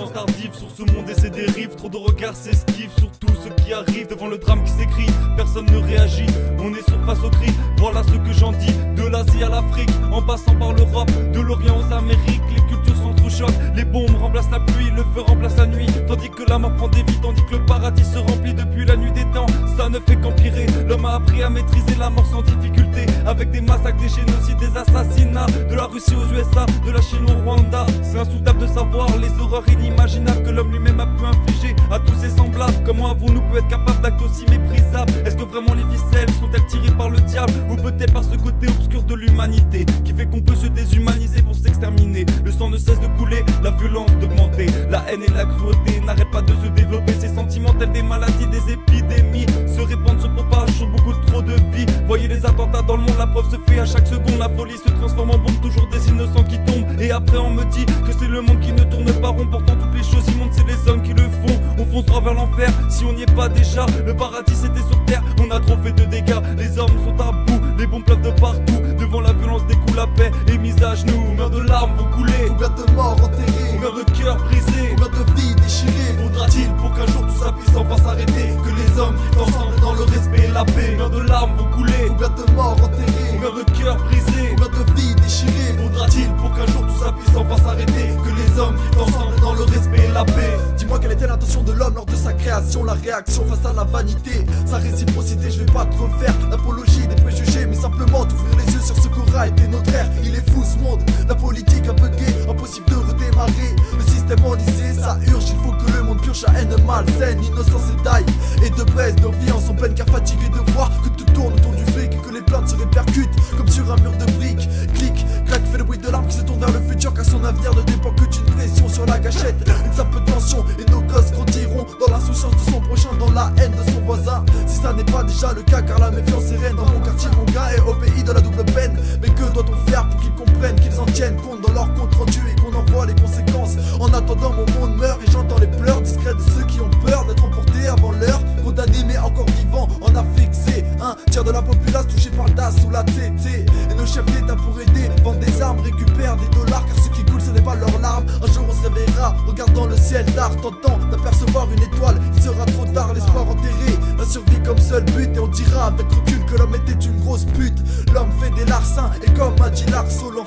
chance tardive sur ce monde et ses dérives. Trop de regards s'esquivent sur tout ce qui arrive. Devant le drame qui s'écrit, personne ne réagit. On est surface au cri, voilà ce que j'en dis. De l'Asie à l'Afrique, en passant par l'Europe, de l'Orient aux Amériques, les cultures s'entrechoquent. Les bombes remplacent la pluie, le feu remplace la nuit. Tandis que la mort prend des vies, tandis que le paradis se remplit depuis la nuit des temps. Ça ne fait qu'empirer, l'homme a appris à maîtriser la mort sans difficulté. Avec des massacres, des génocides, des assassinats. De la Russie aux USA, de la Chine au Rwanda. C'est insoutenable de savoir les horreurs inimaginables que l'homme lui-même a pu infliger à tous ses semblables. Comment avons-nous pu être capables d'actes aussi méprisables? Est-ce que vraiment les ficelles sont-elles tirées par le diable? Ou peut-être par ce côté obscur de l'humanité qui fait qu'on peut se déshumaniser pour s'exterminer? Le sang ne cesse de couler, la violence d'augmenter. La haine et la cruauté n'arrêtent pas de se développer. Ces sentiments tels des maladies, des épidémies se répandent, se propagent sur beaucoup trop de vies. Voyez les attentats dans le monde, la preuve se fait à chaque seconde. La folie se transforme en bombe, toujours des innocents qui tombent. Et après on me dit que c'est le monde qui ne tourne pas rond. Pourtant toutes les choses immondes c'est les hommes qui le font. On fonce droit vers l'enfer, si on n'y est pas déjà. Le paradis c'était sur terre, on a trop fait de dégâts. Les hommes sont à bout, les bombes pleuvent de partout. Devant la violence découle la paix est mise à genoux. Combien de larmes vont couler, combien de morts enterrés, combien de cœurs brisés, combien de vies déchirées. Faudra-t-il pour qu'un jour tout ça puisse enfin s'arrêter, que les hommes vivent ensemble dans le respect et la paix? Combien de larmes vont couler, combien de morts enterrés, combien de cœurs brisés, combien de vies déchirées. Faudra-t-il pour qu'un jour tout ça puisse enfin s'arrêter, que les hommes vivent ensemble dans le respect et la paix? Dis-moi quelle était l'intention de l'homme lors de sa création, la réaction face à la vanité, sa réciprocité. Je vais pas te refaire l'apologie des préjugés, mais simplement t'ouvrir les yeux sur ce qu'aura été notre ère. Il est fou ce monde, la politique un peu gay, impossible de redémarrer. Le système enlisé, ça urge, il faut que le monde purge la haine malsaine, innocence et taille. Et de presse, nos vies en sont pleines car fatigués de voir que tout tourne autour du fric et que les plaintes se répercutent comme sur un mur de briques. Clic, clac, fait le bruit de l'arme qui se tourne vers le futur car son avenir ne dépend que d'une pression sur la gâchette. Une simple tension et nos gosses grandiront dans l'insouciance de son prochain, dans la haine de son voisin. Si ça n'est pas déjà le cas car la méfiance est reine dans mon quartier, mon gars, et au pays de la double peine. Mais que doit-on faire pour qu'ils comprennent, qu'ils en tiennent compte dans leur compte rendu et qu'on en voit les conséquences? En attendant mon monde meurt et j'entends les pleurs discrets de ceux qui ont peur d'être emportés avant l'heure. Condamnés mais encore vivants en Afrique, c'est un tiers de la populace touchée par le DAS ou la TT. Et nos chefs d'État pour aider vendent des armes, récupèrent des dollars car ce qui coule ce n'est pas leurs larmes. Un jour on se réveillera, regardant le ciel d'art, tentant d'apercevoir une étoile. Il sera trop tard, l'espoir enterré, la survie comme seul but. Et on dira avec recul que l'homme était une grosse pute. L'homme fait des larcins et comme a dit Lars Solon,